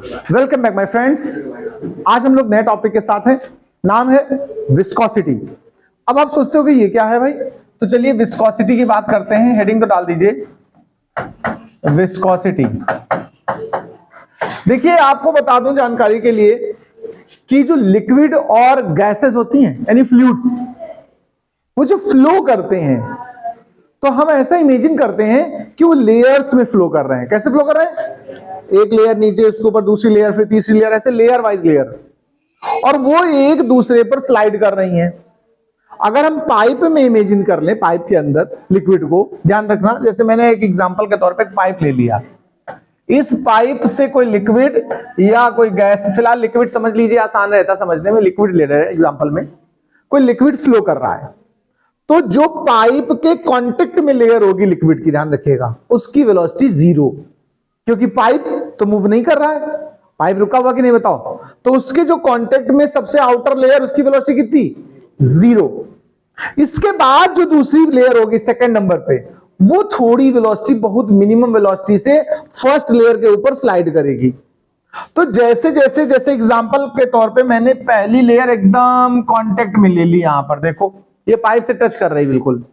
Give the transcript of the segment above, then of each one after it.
Welcome back my friends. आज हम लोग नए टॉपिक के साथ हैं, नाम है विस्कोसिटी। अब आप सोचते हो कि ये क्या है भाई, तो चलिए विस्कोसिटी की बात करते हैं। हेडिंग तो डाल दीजिए विस्कोसिटी। देखिए आपको बता दूं जानकारी के लिए कि जो लिक्विड और गैसेस होती हैं यानी फ्लूइड्स, वो जो फ्लो करते हैं तो हम ऐसा इमेजिन करते हैं कि वो लेयर्स में फ्लो कर रहे हैं। कैसे फ्लो कर रहे हैं? एक लेयर नीचे, उसके ऊपर दूसरी लेयर, फिर तीसरी लेयर, ऐसे लेयर वाइज लेयर, और वो एक दूसरे पर स्लाइड कर रही हैं। अगर हम पाइप में इमेजिन कर लें, पाइप के अंदर लिक्विड को, ध्यान रखना, जैसे मैंने एक एग्जांपल के तौर पे एक पाइप ले लिया, इस पाइप से कोई लिक्विड या कोई गैस, फिलहाल लिक्विड समझ लीजिए, आसान रहता समझने में, लिक्विड ले रहे हैं एग्जांपल में, कोई लिक्विड फ्लो कर रहा है, तो जो पाइप के कांटेक्ट में लेयर होगी लिक्विड की, ध्यान रखिएगा, उसकी वेलोसिटी जीरो, क्योंकि पाइप तो मूव नहीं कर रहा है, पाइप रुका हुआ कि नहीं बताओ, तो उसके जो कांटेक्ट में सबसे आउटर लेयर, उसकी वेलोसिटी कितनी? जीरो। इसके बाद जो दूसरी लेयर होगी सेकंड नंबर पे, वो थोड़ी वेलोसिटी, बहुत मिनिमम वेलोसिटी से फर्स्ट लेयर के ऊपर स्लाइड करेगी। तो जैसे जैसे जैसे एग्जांपल के तौर पे मैंने पहली लेयर एकदम कांटेक्ट में ले ली, यहां पर देखो ये पाइप से टच कर रही बिल्कुल,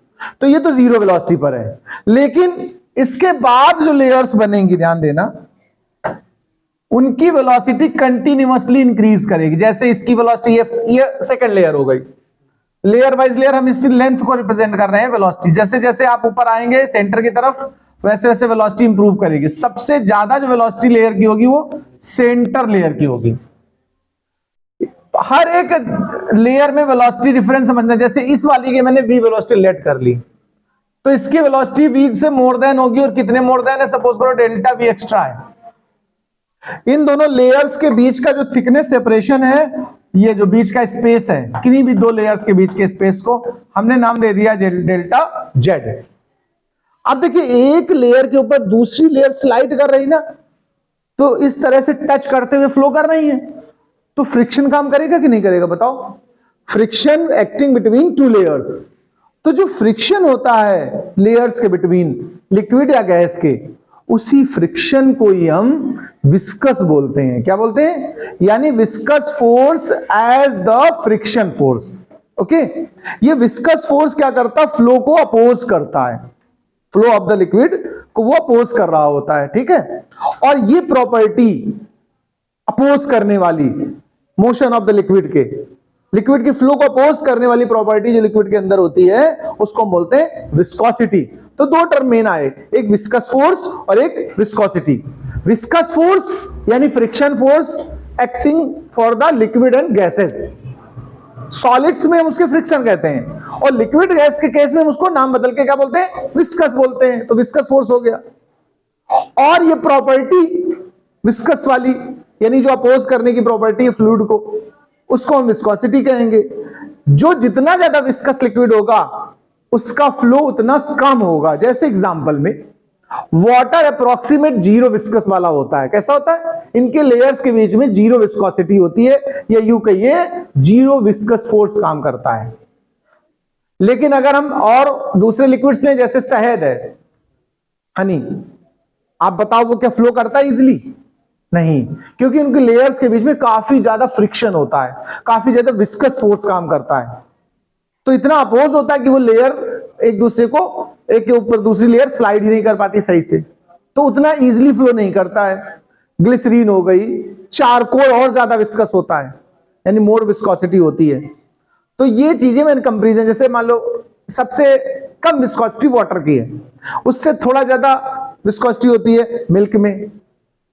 तो ये तो जीरो वेलोसिटी पर है। लेकिन इसके बाद जो लेयर्स बनेंगी, ध्यान देना, उनकी वेलोसिटी कंटिन्यूअसली इंक्रीज करेगी। जैसे इसकी वेलोसिटी ये सेकंड लेयर हो गई, लेयर वाइज लेयर, हम इसी लेंथ को रिप्रेजेंट कर रहे हैं वेलोसिटी। जैसे जैसे आप ऊपर आएंगे सेंटर की तरफ, वैसे वैसे वेलोसिटी इंप्रूव करेगी। सबसे ज्यादा जो वेलोसिटी लेयर की होगी वो सेंटर लेयर की होगी। हर एक लेयर में वेलोसिटी डिफरेंस समझना। जैसे इस वाली के मैंने v वेलोसिटी लेट कर ली, तो इसकी वेलोसिटी v से मोर देन होगी, और कितने मोर देन है? सपोज करो डेल्टा v एक्स्ट्रा है। इन दोनों लेयर्स के बीच का जो थिकनेस सेपरेशन है, ये जो बीच का स्पेस है, किन्हीं भी दो लेयर्स के बीच के स्पेस को हमने नाम दे दिया डेल्टा z। अब देखिए एक लेयर के ऊपर दूसरी लेयर स्लाइड कर रही ना, तो इस तरह से टच करते हुए फ्लो कर रही है, तो फ्रिक्शन काम करेगा कि नहीं करेगा बताओ? Friction acting between two layers. तो जो फ्रिक्शन होता है लेयर्स के बिटवीन, लिक्विड या गैस के, उसी फ्रिक्शन को ही हम विस्कस बोलते हैं। क्या बोलते हैं? यानी viscous force as the friction force. Okay, ये विस्कस फोर्स क्या करता है? फ्लो को अपोज करता है, फ्लो ऑफ द लिक्विड को वो अपोज कर रहा होता है, ठीक है। और ये प्रॉपर्टी अपोज करने वाली, मोशन ऑफ द लिक्विड के, लिक्विड की फ्लो को अपोज करने वाली प्रॉपर्टी जो लिक्विड के अंदर होती है, उसको हम बोलते हैं विस्कोसिटी। तो दो टर्म मेन आए, एक विस्कस फोर्स और एक विस्कोसिटी। विस्कस फोर्स यानी friction force acting for the liquid and gases. Solids में हम उसके फ्रिक्शन कहते हैं, और लिक्विड गैस के केस में हम उसको नाम बदल के क्या बोलते हैं? विस्कस बोलते हैं। तो विस्कस फोर्स हो गया। और ये प्रॉपर्टी विस्कस वाली, यानी जो अपोज करने की प्रॉपर्टी है फ्लूइड को, उसको हम विस्कोसिटी कहेंगे। जो जितना ज्यादा विस्कस लिक्विड होगा उसका फ्लो उतना कम होगा। जैसे एग्जांपल में वाटर अप्रोक्सीमेट जीरो विस्कस वाला होता है। कैसा होता है? इनके लेयर्स के बीच में जीरो विस्कोसिटी होती है, या यूं कहिए जीरो विस्कस फोर्स काम करता है। लेकिन अगर हम और दूसरे लिक्विड्स लें, जैसे शहद है, हनी, आप बताओ वो क्या फ्लो करता है इजिली? नहीं, क्योंकि उनके लेयर्स के बीच में काफी ज्यादा फ्रिक्शन होता है, काफी ज्यादा विस्कस फोर्स काम करता है। तो इतना अपोज होता है कि वो लेयर एक दूसरे को, एक के ऊपर दूसरी लेयर स्लाइड ही नहीं कर पाती सही से, तो उतना इजीली फ्लो नहीं करता है। ग्लिसरीन हो गई, चारकोल और ज्यादा विस्कस होता है, यानी मोर विस्कोसिटी होती है। तो ये चीजें मैंने कंपैरिजन, जैसे मान लो सबसे कम विस्कोसिटी वाटर की है, उससे थोड़ा ज्यादा विस्कोसिटी होती है मिल्क में,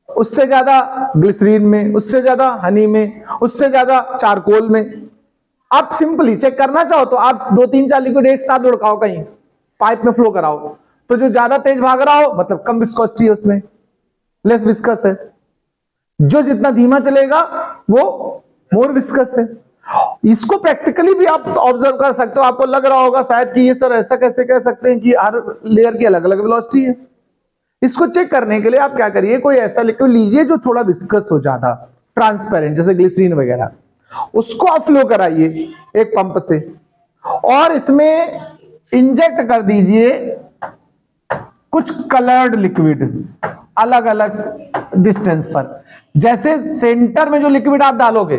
उससे ज्यादा ग्लिसरीन में, उससे ज्यादा हनी में, उससे ज्यादा चारकोल में। आप सिंपली चेक करना चाहो तो आप 2-3-4 लिक्विड एक साथ लुढ़काओ, कहीं पाइप में फ्लो कराओ, तो जो ज्यादा तेज भाग रहा हो मतलब कम विस्कोसिटी है उसमें, लेस विस्कस है। जो जितना धीमा चलेगा वो मोर विस्कस है। इसको प्रैक्टिकली भी आप ऑब्जर्व कर सकते हो। आपको लग रहा होगा शायद कि ये सर ऐसा कैसे कह सकते हैं कि हर लेयर की अलग अलग वेलोसिटी है। इसको चेक करने के लिए आप क्या करिए, कोई ऐसा लिक्विड लीजिए जो थोड़ा विस्कस हो, ज्यादा ट्रांसपेरेंट, जैसे ग्लिसरीन वगैरह, उसको आप फ्लो कराइए एक पंप से, और इसमें इंजेक्ट कर दीजिए कुछ कलर्ड लिक्विड, अलग अलग डिस्टेंस पर। जैसे सेंटर में जो लिक्विड आप डालोगे,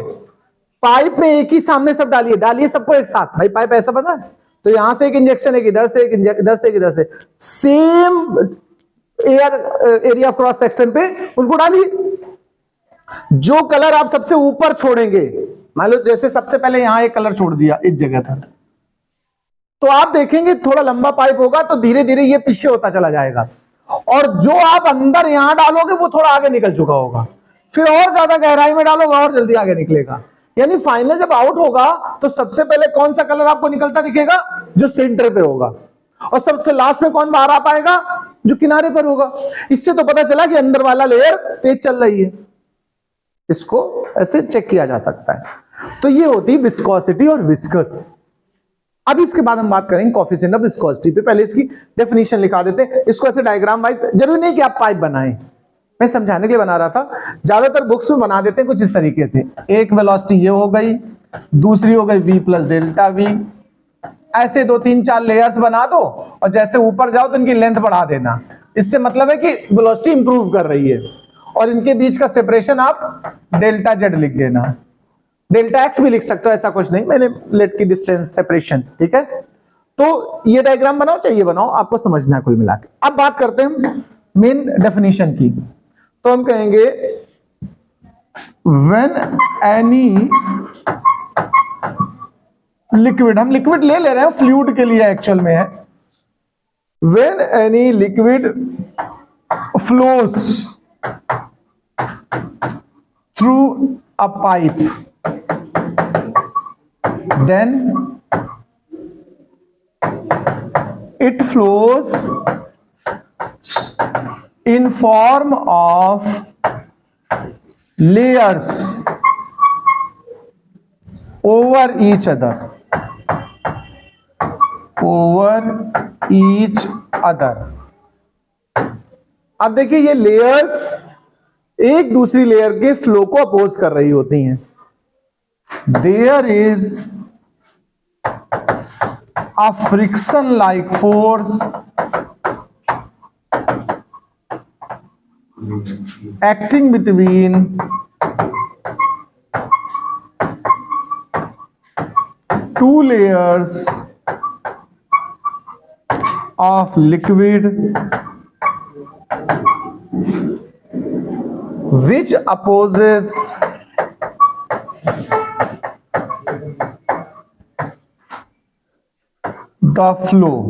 पाइप में एक ही सामने सब डालिए, डालिए सबको एक साथ, भाई पाइप ऐसा बना है, तो यहां से एक इंजेक्शन, एक इधर से, एक इधर से, एक इधर से, same area of cross section पे उनको डालिए। जो कलर आप सबसे ऊपर छोड़ेंगे, मान लो जैसे सबसे पहले यहां एक कलर छोड़ दिया इस जगह पर, तो आप देखेंगे थोड़ा लंबा पाइप होगा तो धीरे धीरे ये पीछे होता चला जाएगा, और जो आप अंदर यहां डालोगे वो थोड़ा आगे निकल चुका होगा, फिर और ज्यादा गहराई में डालोगे और जल्दी आगे निकलेगा। यानी फाइनल जब आउट होगा तो सबसे पहले कौन सा कलर आपको निकलता दिखेगा, जो सेंटर पे होगा, और सबसे लास्ट में कौन बाहर आ पाएगा, जो किनारे पर होगा। इससे तो पता चला कि अंदर वाला लेयर तेज चल रही है, इसको ऐसे चेक किया जा सकता है। तो ये होती है विस्कोसिटी और विस्कस। अब इसके बाद हम बात करेंगे कोएफिशिएंट ऑफ विस्कोसिटी पे। पहले इसकी डेफिनेशन लिखा देते हैं, इसको ऐसे डायग्राम वाइज, जरूरी नहीं कि आप पाइप बनाएं, मैं समझाने के लिए बना रहा था। ज्यादातर बुक्स में बना देते हैं कुछ इस तरीके से, एक वेलोसिटी ये हो गई, दूसरी हो गई v प्लस डेल्टा v, ऐसे 2 3 4 लेयर्स बना दो, और जैसे ऊपर जाओ तो इनकी लेंथ बढ़ा देना। इससे मतलब है कि वेलोसिटी इंप्रूव कर रही है, और इनके बीच का सेपरेशन आप डेल्टा जेड लिख देना, डेल्टा एक्स भी लिख सकते हो, ऐसा कुछ नहीं, मैंने लेट की डिस्टेंस सेपरेशन, ठीक है। तो ये डायग्राम बनाओ, चाहिए बनाओ, आपको समझना है कुल मिला के। अब बात करते हैं मेन डेफिनेशन की। तो हम कहेंगे व्हेन एनी लिक्विड, हम लिक्विड ले रहे हैं, फ्लूइड के लिए एक्चुअल में है, when any liquid flows through a pipe, then it flows in form of layers over each other, अब देखिए ये लेयर्स एक दूसरी लेयर के फ्लो को अपोज कर रही होती हैं। There is a friction like force acting between two layers of liquid which opposes the flow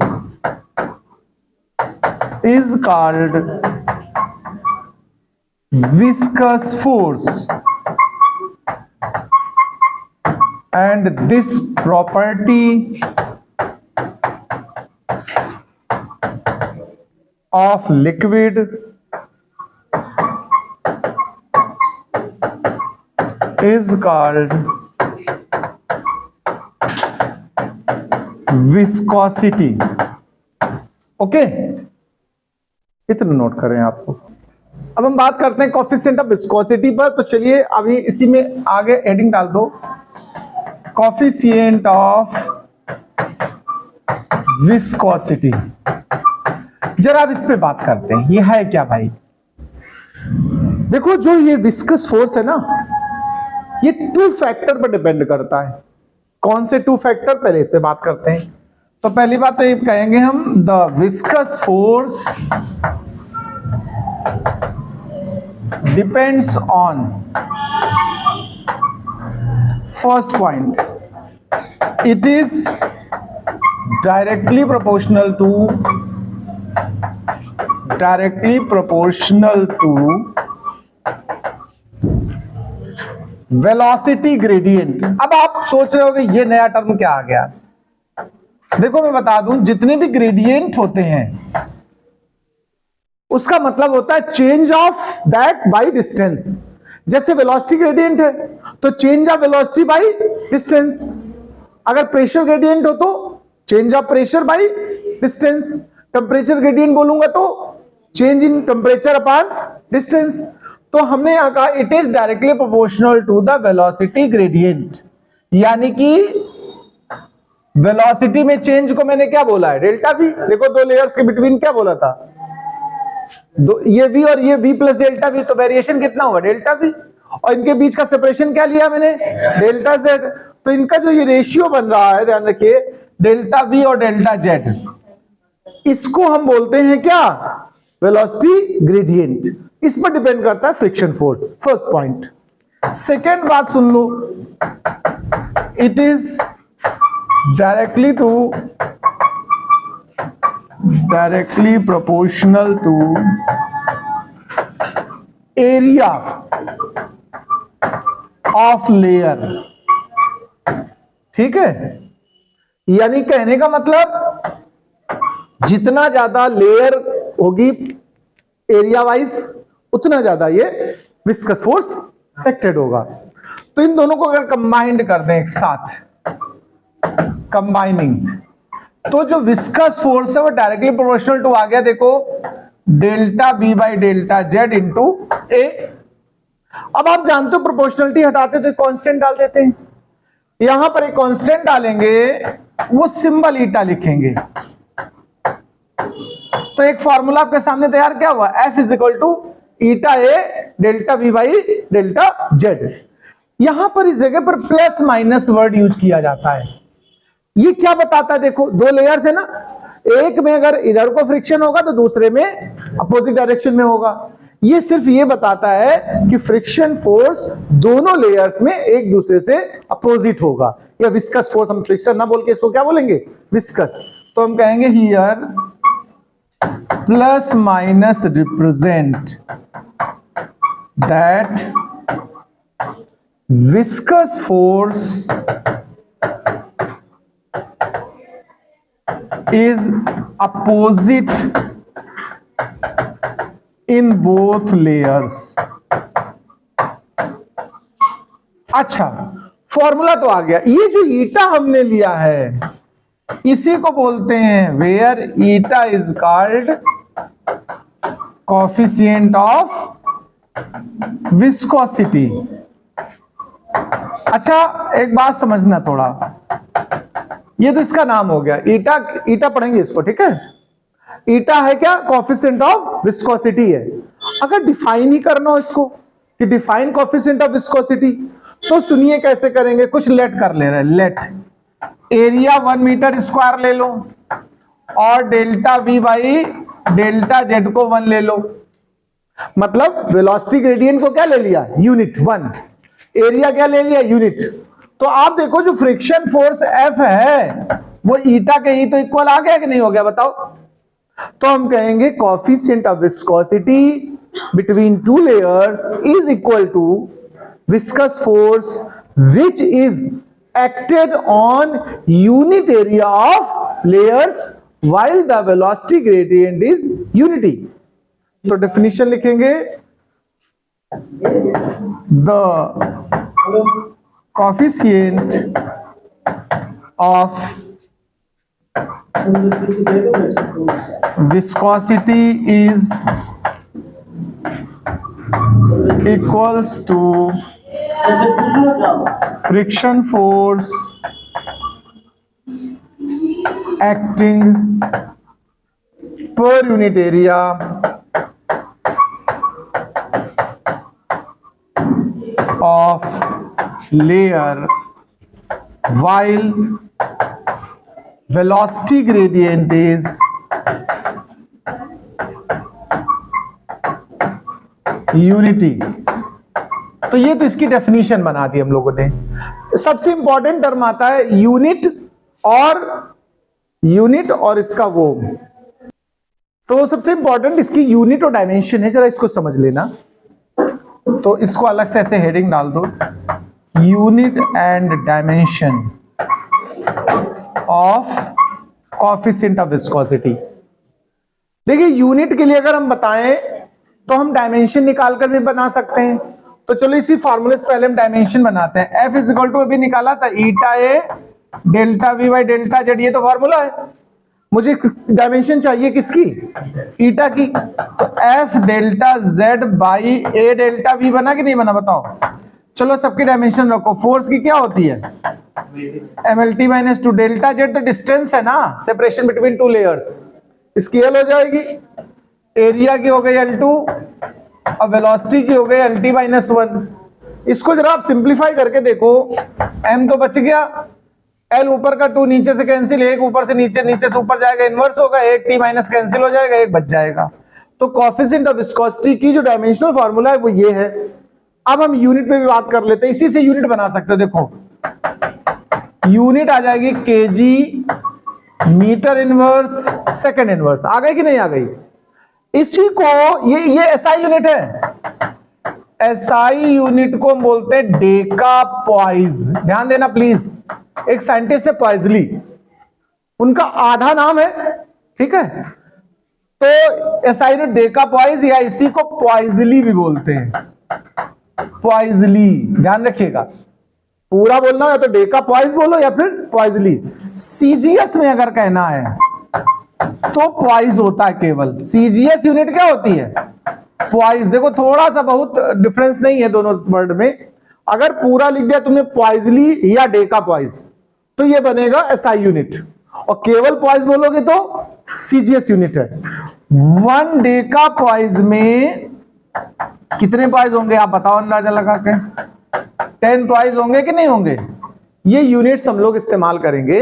is called viscous force, and this property of liquid is called viscosity. Okay, इतना note करें आपको। अब हम बात करते हैं कोएफिशिएंट ऑफ विस्कोसिटी पर। तो चलिए अभी इसी में आगे हेडिंग डाल दो, कोएफिशिएंट ऑफ विस्कोसिटी। जरा अब इस पे बात करते हैं, ये है क्या भाई। देखो जो ये विस्कस फोर्स है ना, ये 2 फैक्टर पर डिपेंड करता है। कौन से 2 फैक्टर, पहले इस पे बात करते हैं। तो पहली बात तो ये कहेंगे हम, the viscous force depends on, first point, it is directly proportional to velocity gradient. अब आप सोच रहे हो कि ये नया टर्म क्या आ गया। देखो मैं बता दूं, जितने भी ग्रेडियंट होते हैं उसका मतलब होता है change of that by distance. जैसे वेलोसिटी ग्रेडियंट है तो change of velocity by distance, अगर प्रेशर ग्रेडियंट हो तो change of pressure by distance, temperature gradient बोलूंगा तो change in temperature upon distance. तो हमने यहां कहा it is directly proportional to the velocity gradient, यानी कि वेलोसिटी में चेंज को मैंने क्या बोला है, डेल्टा वी। देखो 2 लेयर्स के बिटवीन क्या बोला था, ये v और ये v प्लस डेल्टा v, तो वेरिएशन कितना हुआ डेल्टा v, और इनके बीच का सेपरेशन क्या लिया मैंने डेल्टा z। तो इनका जो ये रेशियो बन रहा है ध्यान रखिए डेल्टा v और डेल्टा z, इसको हम बोलते हैं क्या वेलोसिटी ग्रेडियंट। इस पर डिपेंड करता है friction force, first point. Second बात सुन लो, it is directly proportional to area of layer। ठीक है, यानी कहने का मतलब जितना ज्यादा लेयर होगी एरिया वाइज उतना ज्यादा ये विस्कस फोर्स एक्टेड होगा। तो इन दोनों को अगर कंबाइंड कर दें एक साथ, कंबाइनिंग, तो जो विस्कस फोर्स है वो डायरेक्टली प्रोपोर्शनल टू आ गया, देखो delta b by delta z into a. अब आप जानते हो प्रोपोर्शनलिटी हटाते तो कांस्टेंट डाल देते हैं, यहां पर एक कांस्टेंट डालेंगे, वो सिंबल ईटा लिखेंगे। तो एक फॉर्मूला आपके सामने तैयार क्या हुआ, F is equal to eta A delta v by delta z. यहां पर इस जगह पर प्लस माइनस वर्ड यूज किया जाता है। ये क्या बताता है, देखो दो लेयर्स है ना, एक में अगर इधर को फ्रिक्शन होगा तो दूसरे में अपोजिट डायरेक्शन में होगा। ये सिर्फ ये बताता है कि फ्रिक्शन फोर्स दोनों लेयर्स में एक दूसरे से अपोजिट होगा। या विस्कस फोर्स, हम फ्रिक्शन ना बोल के इसको क्या बोलेंगे विस्कस। तो हम कहेंगे here plus minus represent that viscous force is opposite in both layers। अच्छा, फॉर्मूला तो आ गया। ये जो ईटा हमने लिया है इसी को बोलते हैं where eta is called coefficient of viscosity. अच्छा, एक बात समझना थोड़ा, ये तो इसका नाम हो गया ईटा, ईटा पढ़ेंगे इसको, ठीक है। ईटा है क्या, कोफिशिएंट ऑफ विस्कोसिटी है। अगर डिफाइन ही करना हो इसको कि डिफाइन कोफिशिएंट ऑफ विस्कोसिटी, तो सुनिए कैसे करेंगे। कुछ लेट कर ले रहे हैं, लेट एरिया 1 मीटर स्क्वायर ले लो और delta v by delta Z को 1 ले लो। मतलब वेलोसिटी ग्रेडियंट को क्या ले लिया, यूनिट 1, एरिया क्या ले लिया, यूनिट। तो आप देखो जो फ्रिक्शन फोर्स F है वो ईटा के ही तो इक्वल आ गया कि नहीं हो गया, बताओ। तो हम कहेंगे coefficient of viscosity between two layers is equal to viscous force which is acted on unit area of layers while the velocity gradient is unity. तो डेफिनेशन लिखेंगे, the coefficient of viscosity is equals to friction force acting per unit area of layer while velocity gradient is unity। तो ये तो इसकी definition बना दी हम लोगों ने। सबसे इंपॉर्टेंट टर्म आता है यूनिट और इसका वो, तो सबसे इंपॉर्टेंट इसकी यूनिट और डायमेंशन है, जरा इसको समझ लेना। तो इसको अलग से ऐसे हेडिंग डाल दो, unit and dimension of coefficient of viscosity. देखिए यूनिट के लिए अगर हम बताएं तो हम डायमेंशन निकाल कर भी बना सकते हैं। तो चलो इसी फॉर्मूले से पहले हम डायमेंशन बनाते हैं। F इज इक्वल टू अभी निकाला था eta A delta v by delta z, ये तो फॉर्मूला है। मुझे डायमेंशन चाहिए किसकी, ईटा की। तो F delta Z by A delta we बना कि नहीं बना, बताओ। चलो सबकी डायमेंशन रखो। फोर्स की क्या होती है, mlt माइनस 2, डेल्टा जेड तो डिस्टेंस है ना, separation between two layers, scale हो जाएगी। एरिया की हो गई L2 और वेलोसिटी की हो गई LT माइनस 1। इसको जरा आप सिंप्लीफाई करके देखो, m तो बच गया, L ऊपर का 2 नीचे से कैंसिल, एक ऊपर से नीचे, नीचे से ऊपर जाएगा, इनवर्स होगा, एक T माइनस कैंसिल हो जाएगा, एक बच जाएगा। तो कोएफिशिएंट ऑफ विस्कोसिटी की जो डायमेंशनल फार्मूला है वो ये है। अब हम यूनिट पे भी बात कर लेते हैं, इसी से यूनिट बना सकते हो। देखो यूनिट आ जाएगी kg metre inverse second inverse. आ गई कि नहीं आ गई? इसी को ये एसआई यूनिट है। एसआई यूनिट को हम बोलते हैं डेका पॉइज। ध्यान देना प्लीज, एक साइंटिस्ट है पॉइजली, उनका आधा नाम है, ठीक है। तो एसआई यूनिट डेका पॉइज या इसी को पॉइजली भी बोलते हैं, पॉइजली। ध्यान रखिएगा, पूरा बोलना है तो डेका पॉइज बोलो या फिर पॉइजली। सीजीएस में अगर कहना है तो पॉइज होता है केवल। सीजीएस यूनिट क्या होती है? पॉइज। देखो थोड़ा सा बहुत डिफरेंस नहीं है दोनों वर्ड में। अगर पूरा लिख दिया तुमने पॉइजली या डेका पॉइज तो ये बनेगा एसआई यूनिट, और केवल पॉइज बोलोगे तो सीजीएस यूनिट है। 1 डेका पॉइज में कितने पॉइज होंगे आप बताओ अंदाजा लगा के? 10 पॉइज होंगे कि नहीं होंगे? ये यूनिट्स हम लोग इस्तेमाल करेंगे,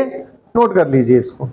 नोट कर लीजिए इसको।